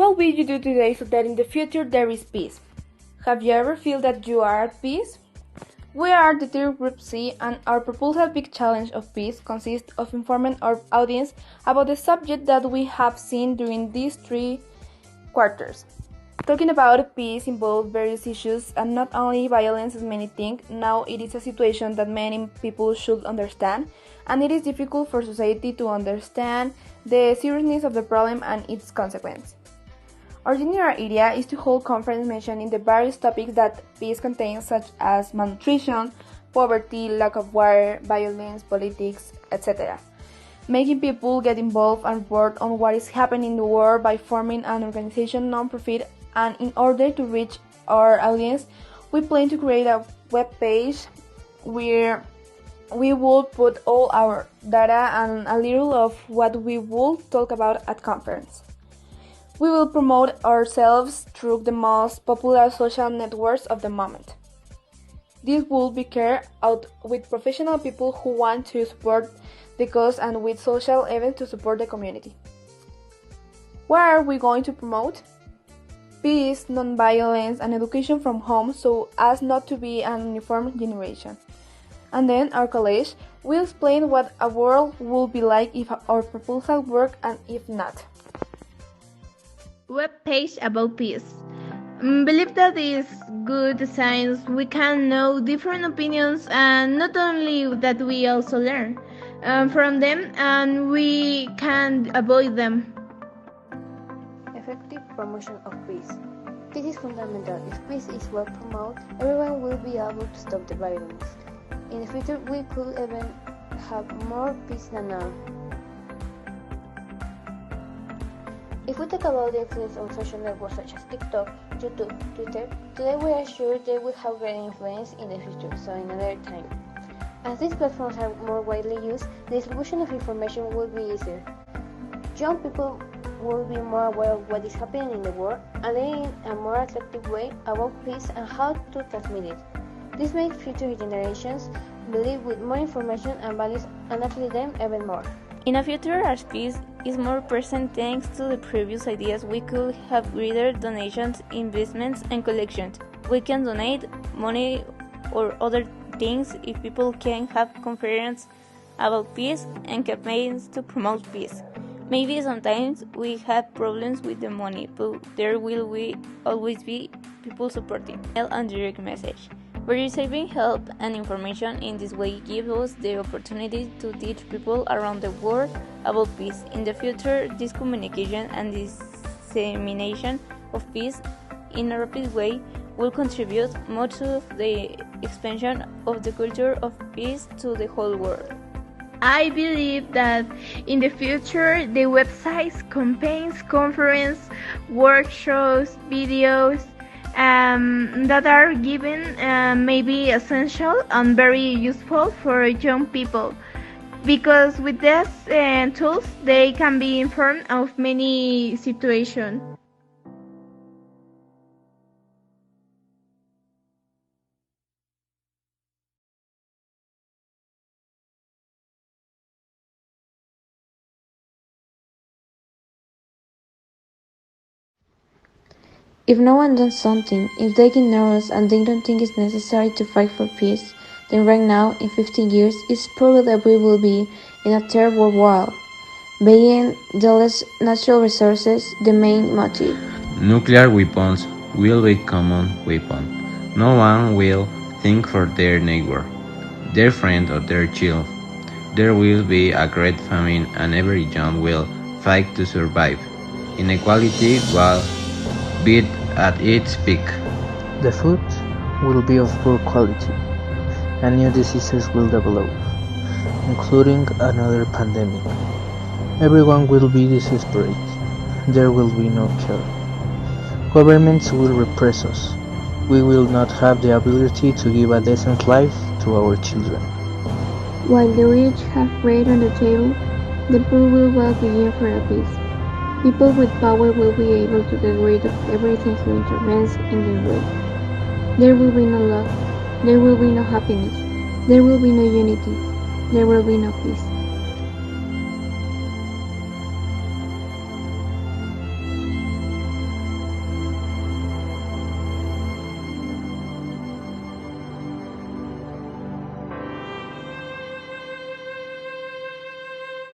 What will you do today so that in the future there is peace? Have you ever felt that you are at peace? We are the third group C, and our proposal Big Challenge of Peace consists of informing our audience about the subject that we have seen during these 3 quarters. Talking about peace involves various issues, and not only violence as many think. Now it is a situation that many people should understand, and it is difficult for society to understand the seriousness of the problem and its consequence. Our general idea is to hold conference mentioning the various topics that peace contains, such as malnutrition, poverty, lack of water, violence, politics, etc. Making people get involved and report on what is happening in the world by forming an organization non-profit, and in order to reach our audience, we plan to create a web page where we will put all our data and a little of what we will talk about at conference. We will promote ourselves through the most popular social networks of the moment. This will be carried out with professional people who want to support the cause and with social events to support the community. What are we going to promote? Peace, non-violence, and education from home so as not to be an uniform generation. And then our college will explain what a world will be like if our proposal works and if not. Web page about peace. Believe that is good designs. We can know different opinions, and not only that, we also learn from them, and we can avoid them. Effective promotion of peace. This is fundamental. If peace is well promoted, everyone will be able to stop the violence. In the future, we could even have more peace than now. If we talk about the influence on social networks such as TikTok, YouTube, Twitter, today we are sure they will have great influence in the future, so in another time. As these platforms are more widely used, the distribution of information will be easier. Young people will be more aware of what is happening in the world and learn in a more attractive way about peace and how to transmit it. This makes future generations believe with more information and values and appeal them even more. In a future, as peace is more present thanks to the previous ideas, we could have greater donations, investments, and collections. We can donate money or other things if people can have conferences about peace and campaigns to promote peace. Maybe sometimes we have problems with the money, but there will always be people supporting. Mail and direct message. Receiving help and information in this way gives us the opportunity to teach people around the world about peace. In the future, this communication and dissemination of peace in a rapid way will contribute much to the expansion of the culture of peace to the whole world. I believe that in the future, the websites, campaigns, conferences, workshops, videos, that are given may be essential and very useful for young people, because with these tools they can be informed of many situations. If no one does something, if they ignore us and they don't think it's necessary to fight for peace, then right now, in 50 years, it's probably that we will be in a third world war, being the less natural resources the main motive. Nuclear weapons will be common weapon. No one will think for their neighbor, their friend or their child. There will be a great famine and every young will fight to survive. Inequality will be at its peak. The food will be of poor quality, and new diseases will develop, including another pandemic. Everyone will be desperate. There will be no care. Governments will repress us. We will not have the ability to give a decent life to our children. While the rich have bread on the table, the poor will well begin for a peace. People with power will be able to get rid of everything who intervenes in their way. There will be no love. There will be no happiness. There will be no unity. There will be no peace.